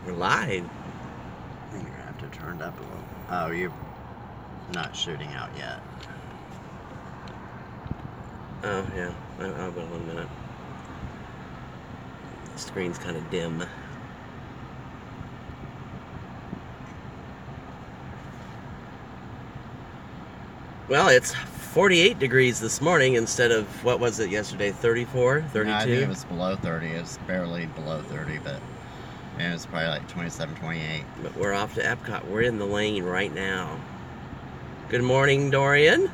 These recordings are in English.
We're live. I think you're gonna have to turn it up a little. Oh, you're not shooting out yet. Oh, yeah. I'll go 1 minute. The screen's kind of dim. Well, it's 48 degrees this morning instead of, what was it yesterday, 34, 32? No, I think it was below 30. It was barely below 30, but it was probably like 27, 28. But we're off to Epcot. We're in the lane right now. Good morning, Dorian.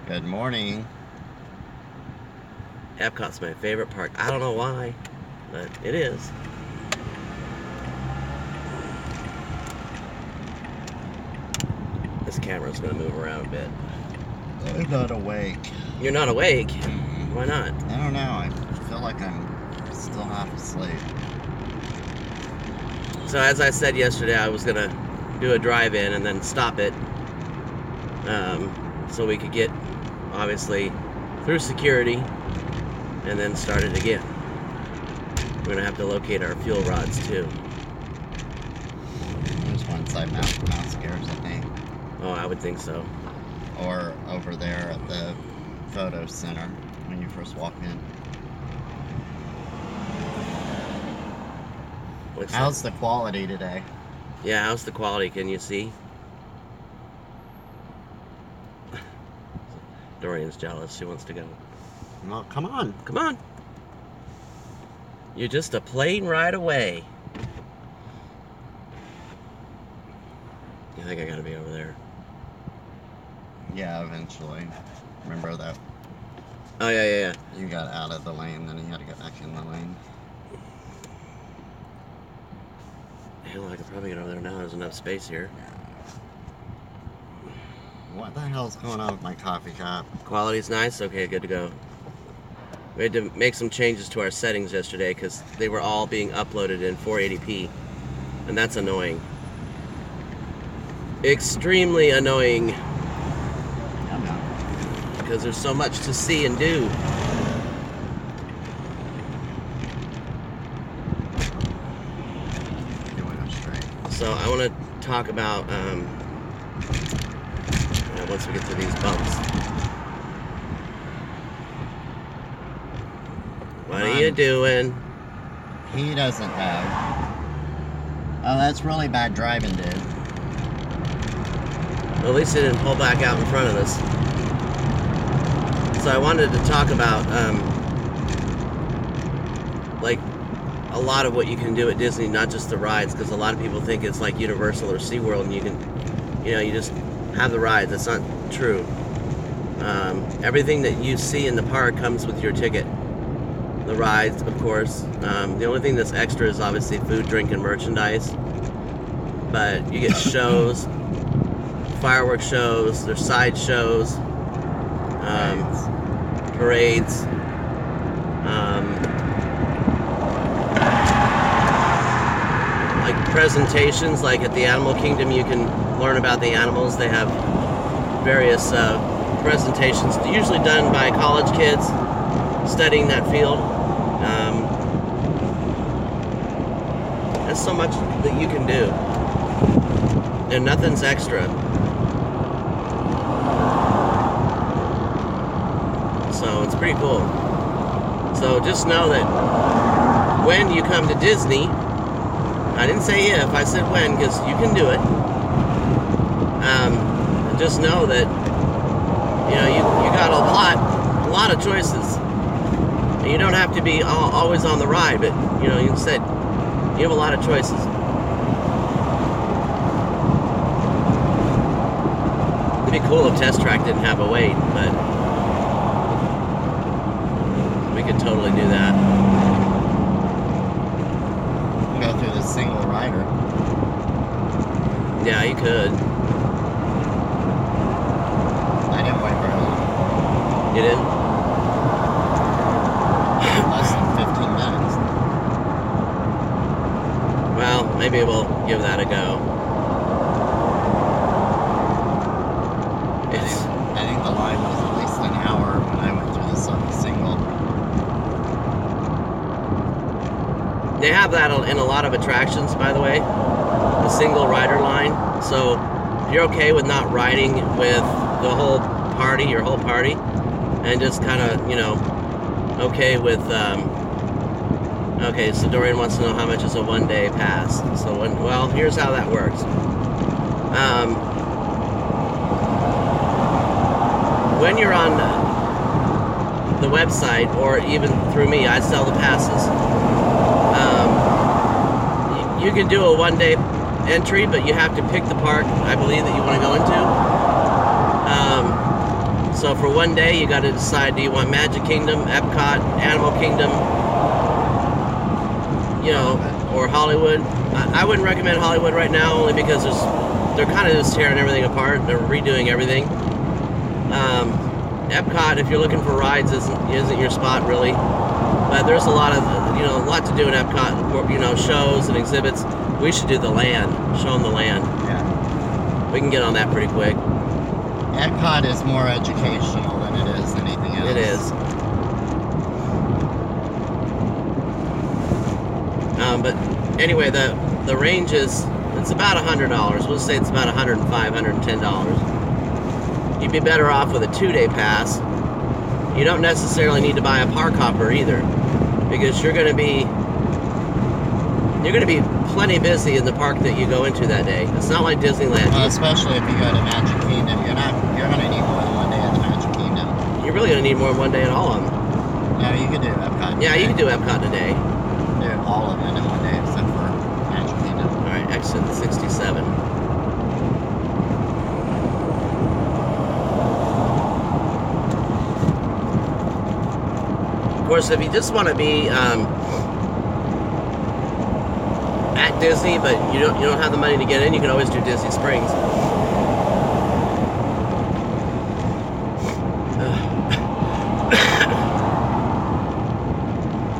Good morning. Epcot's my favorite park. I don't know why, but it is. This camera's going to move around a bit. I'm not awake. You're not awake? Mm-mm. Why not? I don't know. I feel like I'm still half asleep. So as I said yesterday, I was going to do a drive-in and then stop it so we could get, obviously, through security and then start it again. We're going to have to locate our fuel rods, too. There's one side mouse gears, I think. Oh, I would think so. Or over there at the photo center when you first walk in. How's the quality today? Yeah, how's the quality? Can you see? Dorian's jealous. She wants to go. Well, come on. Come on. You're just a plane ride away. I think I gotta be over there. Yeah, eventually. Remember that? Oh, yeah. You got out of the lane, then you had to get back in the lane. Hell, I could probably get over there now. There's enough space here. What the hell's going on with my coffee cup? Quality's nice? Okay, good to go. We had to make some changes to our settings yesterday because they were all being uploaded in 480p. And that's annoying. Extremely annoying. Because there's so much to see and do. So I want to talk about once we get through these bumps. What are you doing? He doesn't know. Oh, that's really bad driving, dude. Well, at least they didn't pull back out in front of us. So I wanted to talk about like a lot of what you can do at Disney, not just the rides, because a lot of people think it's like Universal or SeaWorld and you can, you just have the rides. That's not true. Everything that you see in the park comes with your ticket. The rides, of course. The only thing that's extra is obviously food, drink, and merchandise. But you get shows, fireworks shows, there's side shows, parades. Like presentations, like at the Animal Kingdom, you can learn about the animals. They have various presentations, usually done by college kids studying that field. There's so much that you can do, and nothing's extra. So it's pretty cool. So just know that when you come to Disney, I didn't say if, I said when, because you can do it. Just know that you got a lot of choices. And you don't have to be always on the ride, but instead you have a lot of choices. It'd be cool if Test Track didn't have a wait, but we could totally do that. Go through this single rider. Yeah, you could. I didn't wait very long. You didn't? Less than 15 minutes. Well, maybe we'll give that a go. I think the line was at least an hour when I went through the single. They have that in a lot of attractions, by the way, the single rider line. So if you're okay with not riding with the whole party, your whole party, and just kind of, you know, okay with, okay, so Dorian wants to know how much is a one-day pass. So, well, here's how that works. When you're on the website, or even through me, I sell the passes. You can do a one-day entry, but you have to pick the park, I believe, that you want to go into. So for one day, you got to decide, do you want Magic Kingdom, Epcot, Animal Kingdom, you know, or Hollywood. I wouldn't recommend Hollywood right now, only because they're kind of just tearing everything apart. They're redoing everything. Epcot, if you're looking for rides, isn't your spot really. But there's a lot of, you know, a lot to do in Epcot. You know, shows and exhibits. We should do the land. Show them the land. Yeah. We can get on that pretty quick. Epcot is more educational than it is anything else. It is. But anyway, the range it's about $100. We'll say it's about $105, $110. You'd be better off with a 2-day pass. You don't necessarily need to buy a park hopper either, because you're going to be plenty busy in the park that you go into that day. It's not like Disneyland. Well, especially if you go to Magic Kingdom, you're going to need more than one day at the Magic Kingdom. You're really going to need more than one day at all of them. No, you could do Epcot. Yeah, you can do Epcot today. Do all of them in one day except for Magic Kingdom. All right, exit 67. Of course, if you just want to be at Disney, but you don't have the money to get in, you can always do Disney Springs.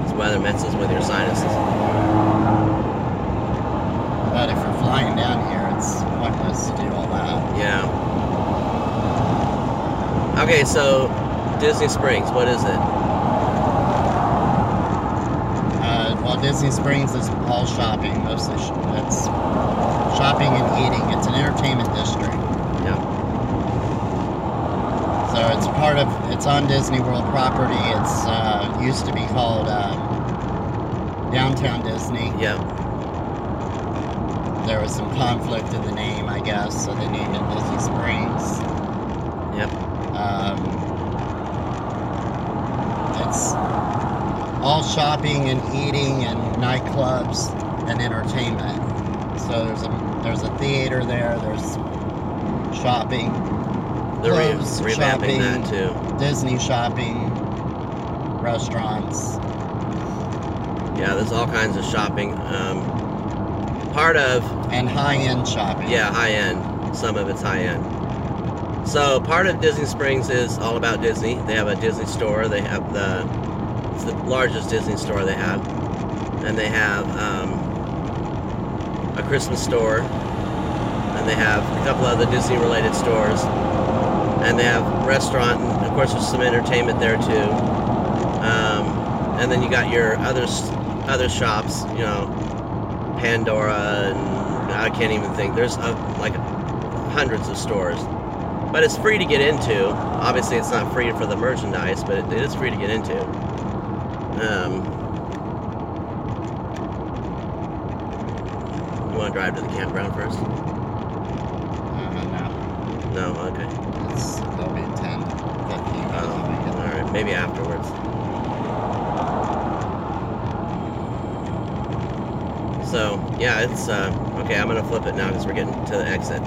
This weather messes with your sinuses. But if you're flying down here, it's pointless to do all that. Yeah. Okay, so Disney Springs, what is it? Well, Disney Springs is all shopping, mostly. It's shopping and eating. It's an entertainment district. Yeah. So it's on Disney World property. It's used to be called Downtown Disney. Yeah. There was some conflict in the name, I guess, so they named it Disney Springs. Yep. It's all shopping and eating and nightclubs and entertainment. So there's a theater there. There's shopping. They're clothes revamping shopping, that too. Disney shopping, restaurants. Yeah, there's all kinds of shopping. And high-end shopping. Yeah, high-end. Some of it's high-end. So part of Disney Springs is all about Disney. They have a Disney store. They have it's the largest Disney store they have. And they have a Christmas store. And they have a couple other Disney-related stores. And they have a restaurant. And of course, there's some entertainment there too. And then you got your other shops, you know, Pandora, and I can't even think. There's like hundreds of stores. But it's free to get into. Obviously, it's not free for the merchandise, but it is free to get into. You want to drive to the campground first? No. No? Okay. They'll be 10, 15 Alright, maybe afterwards. So, yeah, it's, okay, I'm going to flip it now because we're getting to the exit.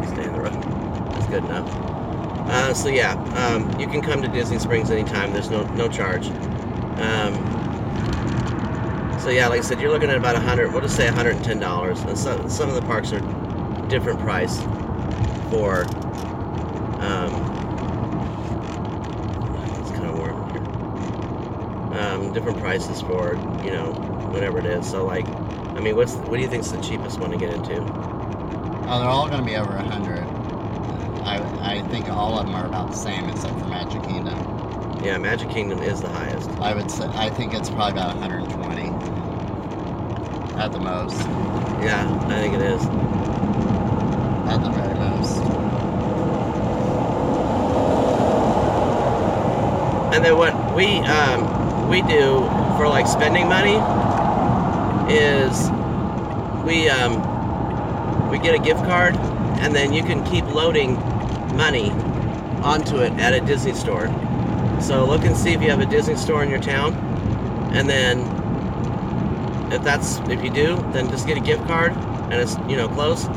Stay in the road. That's good enough. So yeah, you can come to Disney Springs anytime. There's no charge. So yeah, like I said, you're looking at about we'll just say $110. And some of the parks are different price for, it's kind of warm in here. Different prices for, you know, whatever it is. So like, I mean, what do you think's the cheapest one to get into? Oh, they're all going to be over 100. I I think all of them are about the same except for Magic Kingdom. Yeah, Magic Kingdom is the highest. I think it's probably about 120 at the most. Yeah, I think it is. At the very most. And then what we do for like spending money is we get a gift card, and then you can keep loading money onto it at a Disney store. So look and see if you have a Disney store in your town, and then if you do, then just get a gift card, and it's close.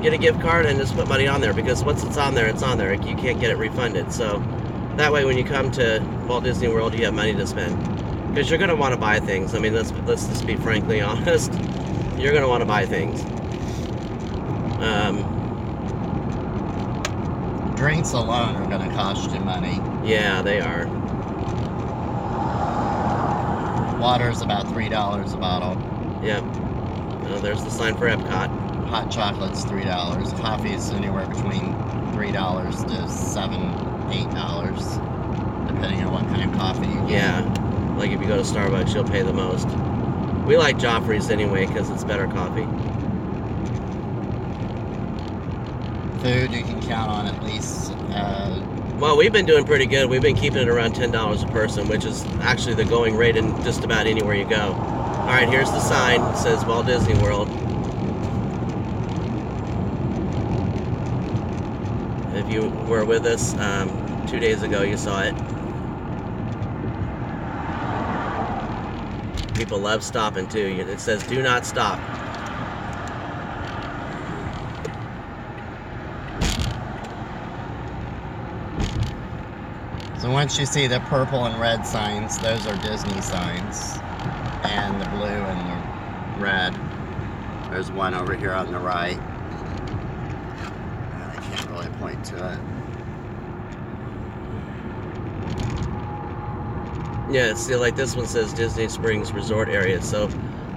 Get a gift card and just put money on there, because once it's on there, it's on there. You can't get it refunded. So that way, when you come to Walt Disney World, you have money to spend, because you're going to want to buy things. I mean, let's just be frankly honest. You're going to want to buy things. Drinks alone are going to cost you money. Yeah, they are. Water's about $3 a bottle. Yep. There's the sign for Epcot. Hot chocolate's $3. Coffee's anywhere between $3 to $7, $8, depending on what kind of coffee you get. Yeah, like if you go to Starbucks, you'll pay the most. We like Joffrey's anyway because it's better coffee. Food you can count on at least. Well, we've been doing pretty good. We've been keeping it around $10 a person, which is actually the going rate in just about anywhere you go. All right, here's the sign. It says Walt Disney World. If you were with us 2 days ago, you saw it. People love stopping too. It says do not stop. So once you see the purple and red signs, those are Disney signs. And the blue and the red. There's one over here on the right. I can't really point to it. Yeah, see, like this one says Disney Springs Resort Area, so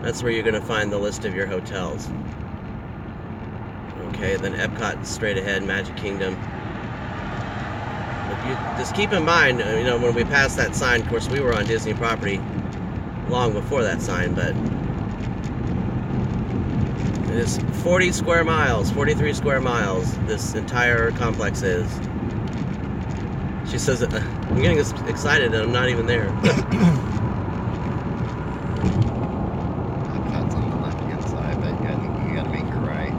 that's where you're going to find the list of your hotels. Okay, then Epcot straight ahead, Magic Kingdom. But you just keep in mind, when we passed that sign, of course, we were on Disney property long before that sign, but it is 40 square miles, 43 square miles, this entire complex is. She says that I'm getting excited and I'm not even there. Epcot's on the left-hand side, but you gotta make your right.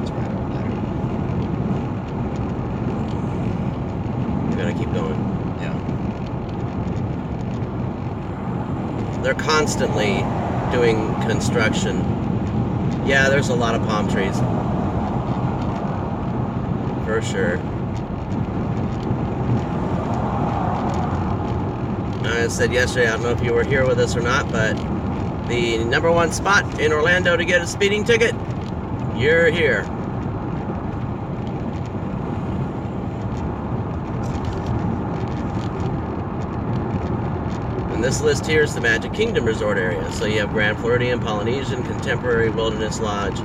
It's right over there. You gotta keep going. Yeah. They're constantly doing construction. Yeah, there's a lot of palm trees. For sure. I said yesterday, I don't know if you were here with us or not, but the #1 spot in Orlando to get a speeding ticket, you're here. And this list here is the Magic Kingdom Resort area. So you have Grand Floridian, Polynesian, Contemporary, Wilderness Lodge.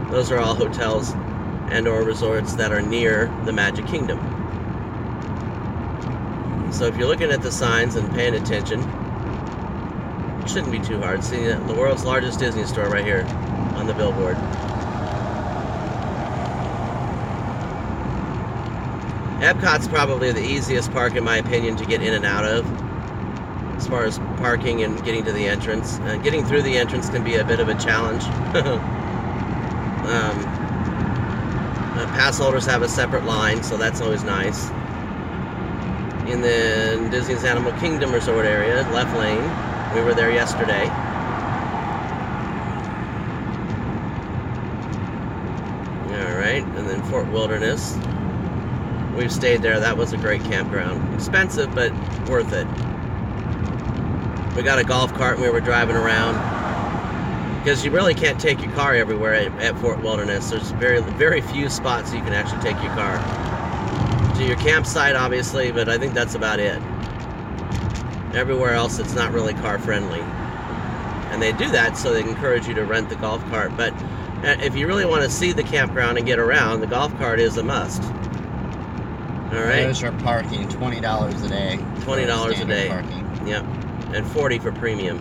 Those are all hotels and or resorts that are near the Magic Kingdom. So if you're looking at the signs and paying attention, it shouldn't be too hard. See the world's largest Disney store right here on the billboard. Epcot's probably the easiest park, in my opinion, to get in and out of, as far as parking and getting to the entrance. Getting through the entrance can be a bit of a challenge. Pass holders have a separate line, so that's always nice. In the Disney's Animal Kingdom Resort area, left lane. We were there yesterday. Alright, and then Fort Wilderness. We've stayed there. That was a great campground. Expensive, but worth it. We got a golf cart and we were driving around. Because you really can't take your car everywhere at Fort Wilderness. There's very, very few spots you can actually take your car. To your campsite, obviously, but I think that's about it. Everywhere else, it's not really car friendly. And they do that so they encourage you to rent the golf cart. But If you really want to see the campground and get around, the golf cart is a must. All right. Those are parking, $20 a day. $20 a day. Parking. Yep. And $40 for premium.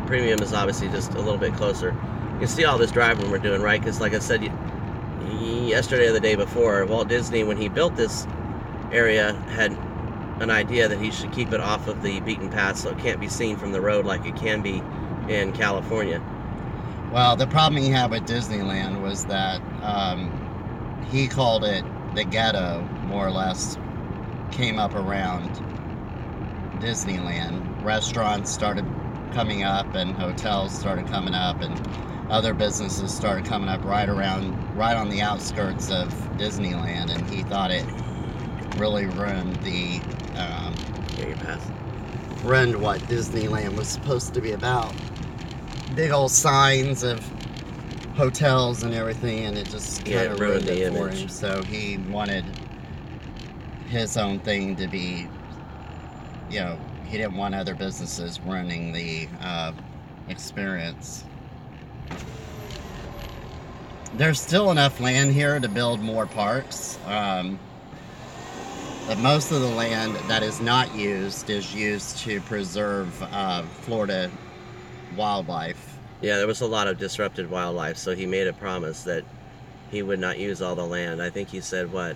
Premium is obviously just a little bit closer. You can see all this driving we're doing, right? Because like I said yesterday or the day before, Walt Disney, when he built this area, had an idea that he should keep it off of the beaten path so it can't be seen from the road like it can be in California. Well, the problem he had with Disneyland was that he called it the ghetto, more or less, came up around Disneyland. Restaurants started coming up and hotels started coming up and other businesses started coming up right on the outskirts of Disneyland, and he thought it really ruined the ruined what Disneyland was supposed to be about. Big old signs of hotels and everything, and it just kind of ruined it for him. So he wanted his own thing to be, you know, he didn't want other businesses ruining the experience. There's still enough land here to build more parks. But most of the land that is not used is used to preserve Florida wildlife. Yeah, there was a lot of disrupted wildlife, so he made a promise that he would not use all the land. I think he said, what?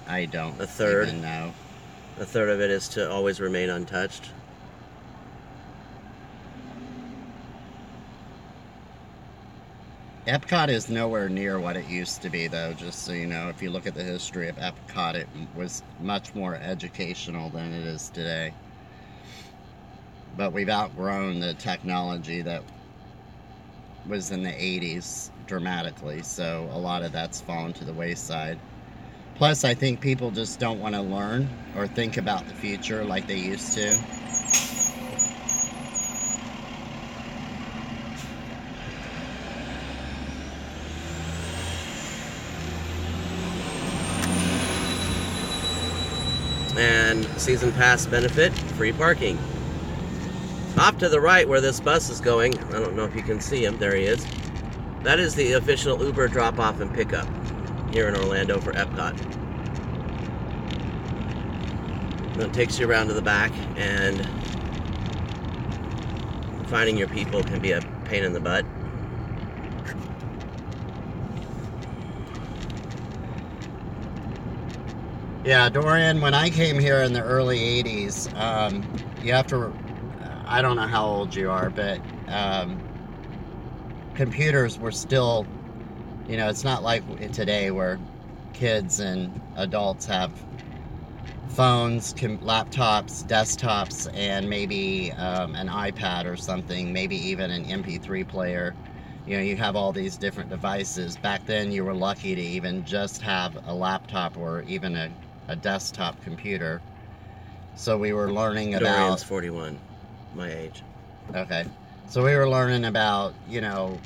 I don't a third? Even know. A third of it is to always remain untouched. Epcot is nowhere near what it used to be, though, just so you know. If you look at the history of Epcot, it was much more educational than it is today. But we've outgrown the technology that was in the 80s dramatically, so a lot of that's fallen to the wayside. Plus, I think people just don't want to learn or think about the future like they used to. And season pass benefit, free parking. Off to the right where this bus is going, I don't know if you can see him, there he is. That is the official Uber drop-off and pickup here in Orlando for Epcot. And it takes you around to the back, and finding your people can be a pain in the butt. Yeah, Dorian, when I came here in the early 80s, you have to, I don't know how old you are, but computers were still, you know, it's not like today where kids and adults have phones, laptops, desktops, and maybe an iPad or something, maybe even an MP3 player. You know, you have all these different devices. Back then, you were lucky to even just have a laptop or even a desktop computer. So we were learning about... Dorian's 41, my age. Okay. So we were learning about, you know,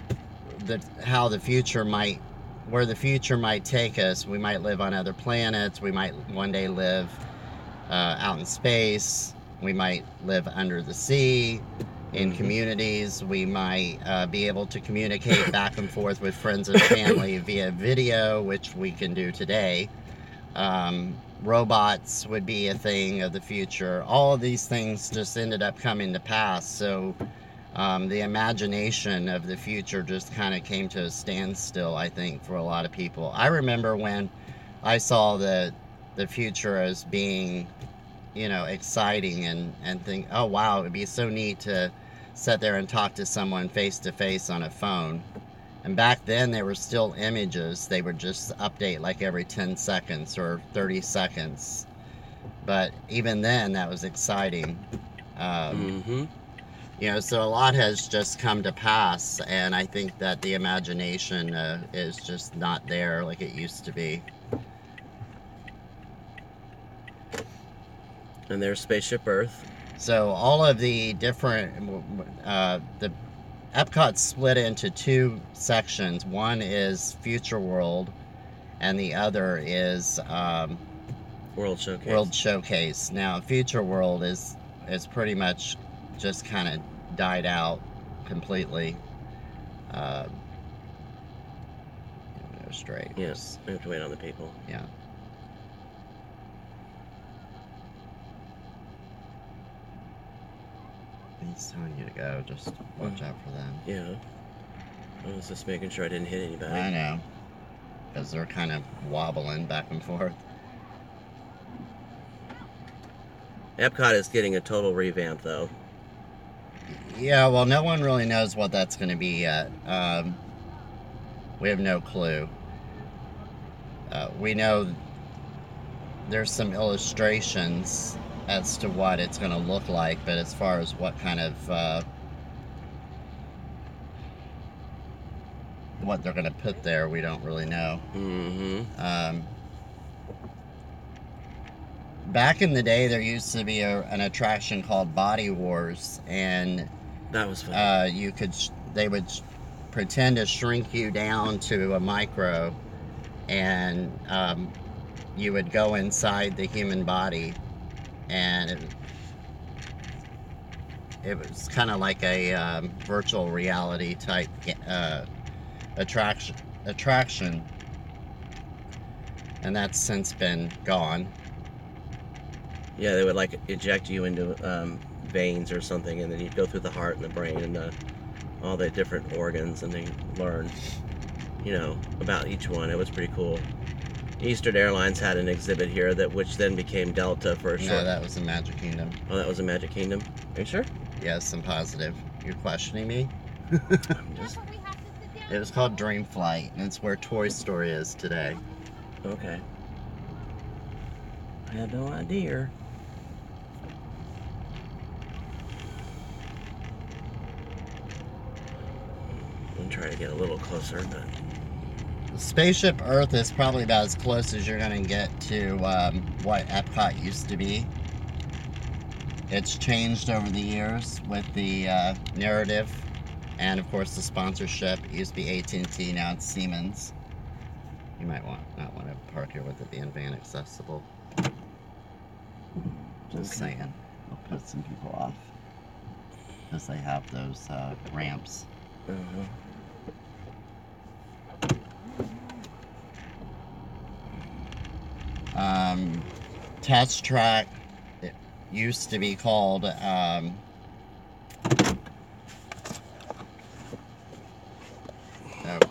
how the future might, where the future might take us. We might live on other planets. We might one day live out in space. We might live under the sea in communities. We might be able to communicate back and forth with friends and family via video, which we can do today. Robots would be a thing of the future. All of these things just ended up coming to pass. So the imagination of the future just kind of came to a standstill, I think, for a lot of people. I remember when I saw the future as being, you know, exciting and think, oh wow, it would be so neat to sit there and talk to someone face to face on a phone. And back then they were still images. They would just update like every 10 seconds or 30 seconds. But even then that was exciting. You know, so a lot has just come to pass, and I think that the imagination is just not there like it used to be. And there's Spaceship Earth. So all of the different, the Epcot's split into two sections. One is Future World, and the other is World Showcase. World Showcase. Now, Future World is pretty much just kind of died out completely. go straight. Yes, we have to wait on the people. Yeah. He's telling you to go. Just watch out for them. Yeah. I was just making sure I didn't hit anybody. I know. Because they're kind of wobbling back and forth. Epcot is getting a total revamp, though. Yeah, well, no one really knows what that's going to be yet. We have no clue. We know there's some illustrations as to what it's going to look like, but as far as what kind of what they're going to put there, we don't really know. Back in the day, there used to be an attraction called Body Wars, and that was fun. They would pretend to shrink you down to a micro, and you would go inside the human body, and it was kind of like a virtual reality type attraction, and that's since been gone. Yeah, they would like eject you into veins or something, and then you'd go through the heart and the brain and all the different organs, and they learn, about each one. It was pretty cool. Eastern Airlines had an exhibit here which then became Delta for a short. No, that was in Magic Kingdom. Oh, that was in Magic Kingdom? Are you sure? Yes, I'm positive. You're questioning me? I'm just... It was called Dream Flight, and it's where Toy Story is today. Okay. I had no idea. I'm trying to get a little closer, but... Spaceship Earth is probably about as close as you're going to get to what Epcot used to be. It's changed over the years with the narrative and, of course, the sponsorship. It used to be AT&T, now it's Siemens. You might not want to park here with it being van accessible. Just saying. It'll put some people off because they have those ramps. Test track, it used to be called oh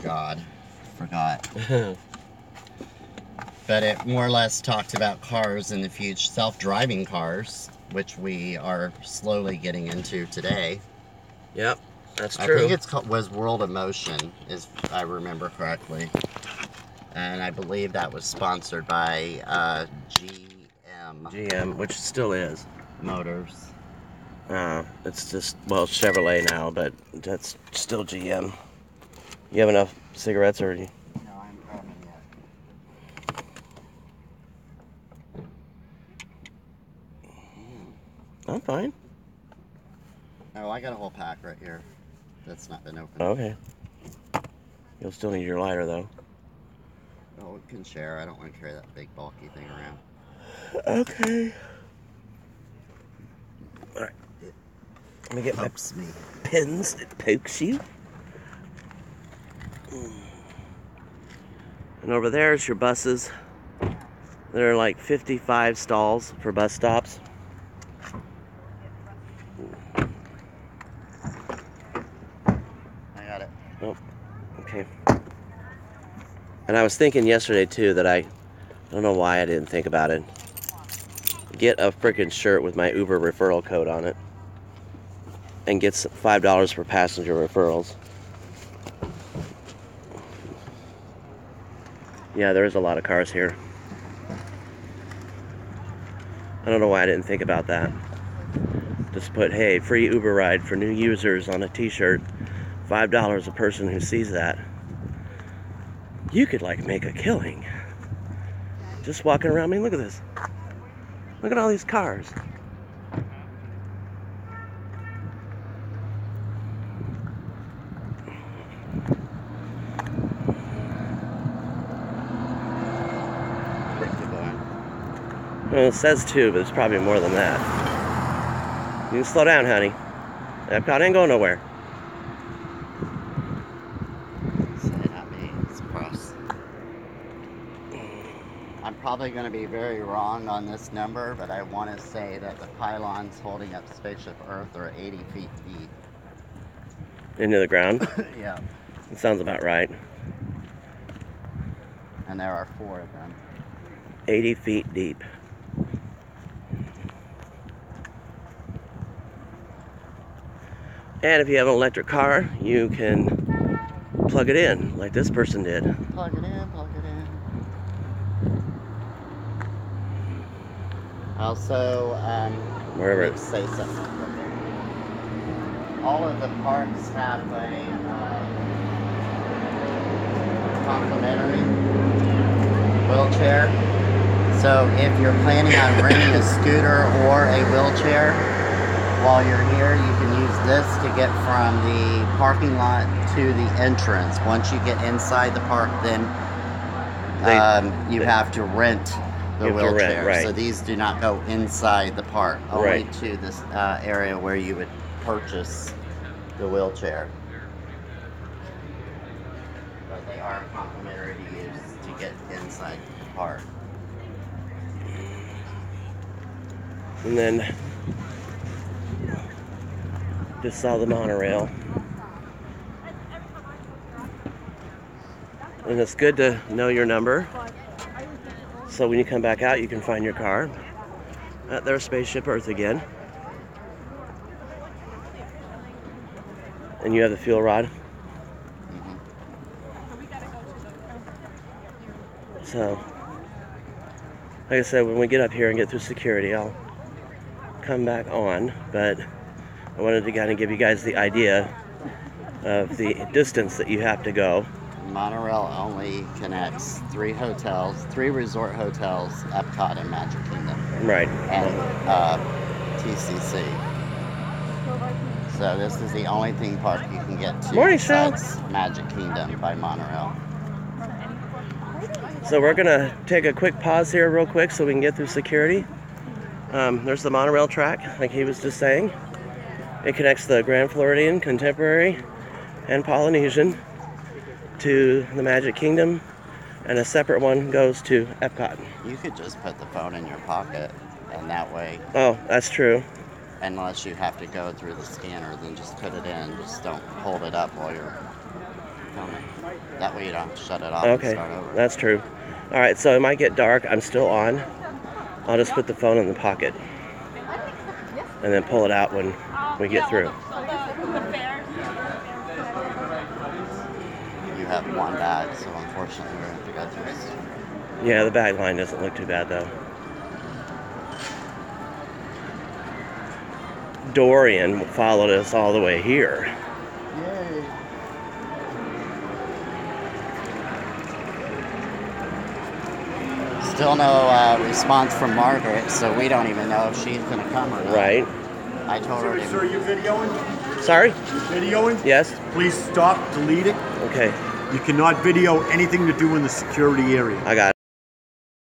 god, forgot. But it more or less talked about cars in the future, self-driving cars, which we are slowly getting into today. Yep, that's true. I think was World of Motion, if I remember correctly. And I believe that was sponsored by GM, which still is. Motors. It's just, well, it's Chevrolet now, but that's still GM. You have enough cigarettes or? No, I'm coming yet. I'm fine. Oh, I got a whole pack right here that's not been opened. Okay. You'll still need your lighter, though. Oh, we can share. I don't want to carry that big bulky thing around. Okay. Alright. Let me get my pins. It pokes you. And over there is your buses. There are like 55 stalls for bus stops. I got it. Oh, okay. And I was thinking yesterday, too, that I don't know why I didn't think about it. Get a freaking shirt with my Uber referral code on it. And get $5 for passenger referrals. Yeah, there is a lot of cars here. I don't know why I didn't think about that. Just put, hey, free Uber ride for new users on a t-shirt. $5 a person who sees that. You could, like, make a killing. Just walking around. I mean, look at this. Look at all these cars. Well, it says 2, but it's probably more than that. You can slow down, honey. Epcot ain't going nowhere. Say not me. It's across. probably going to be very wrong on this number, but I want to say that the pylons holding up Spaceship Earth are 80 feet deep. Into the ground? Yeah. It sounds about right. And there are 4 of them. 80 feet deep. And if you have an electric car, you can plug it in, like this person did. Plug it in, plug it in. Also, Wherever. let me say something. All of the parks have a complimentary wheelchair. So if you're planning on renting a scooter or a wheelchair while you're here, you can use this to get from the parking lot to the entrance. Once you get inside the park, then you have to rent the wheelchair. Right. So these do not go inside the park, only Right. to this area where you would purchase the wheelchair. But they are complimentary to use to get inside the park. And then just saw the monorail. And it's good to know your number, so when you come back out you can find your car. There's Spaceship Earth again. And you have the fuel rod. So, like I said, when we get up here and get through security, I'll come back on, but I wanted to kind of give you guys the idea of the distance that you have to go. Monorail only connects 3 resort hotels, Epcot and Magic Kingdom. Right. And TCC. So this is the only theme park you can get to besides Magic Kingdom by monorail. So we're gonna take a quick pause here real quick so we can get through security. There's the monorail track, like he was just saying. It connects the Grand Floridian, Contemporary, and Polynesian to the Magic Kingdom, and a separate one goes to Epcot. You could just put the phone in your pocket, and that way... Oh, that's true. Unless you have to go through the scanner, then just put it in. Just don't hold it up while you're filming. That way you don't have to shut it off and start over. That's true. All right, so it might get dark. I'm still on. I'll just put the phone in the pocket and then pull it out when we get through. You have 1 bag, so unfortunately we're going to have to go through this. Yeah, the bag line doesn't look too bad though. Dorian followed us all the way here. Yay! Still no response from Margaret, so we don't even know if she's going to come or not. Right. I told her to... Sir, you videoing? Sorry? Videoing? Yes? Please stop, delete it. Okay. You cannot video anything to do in the security area. I got it.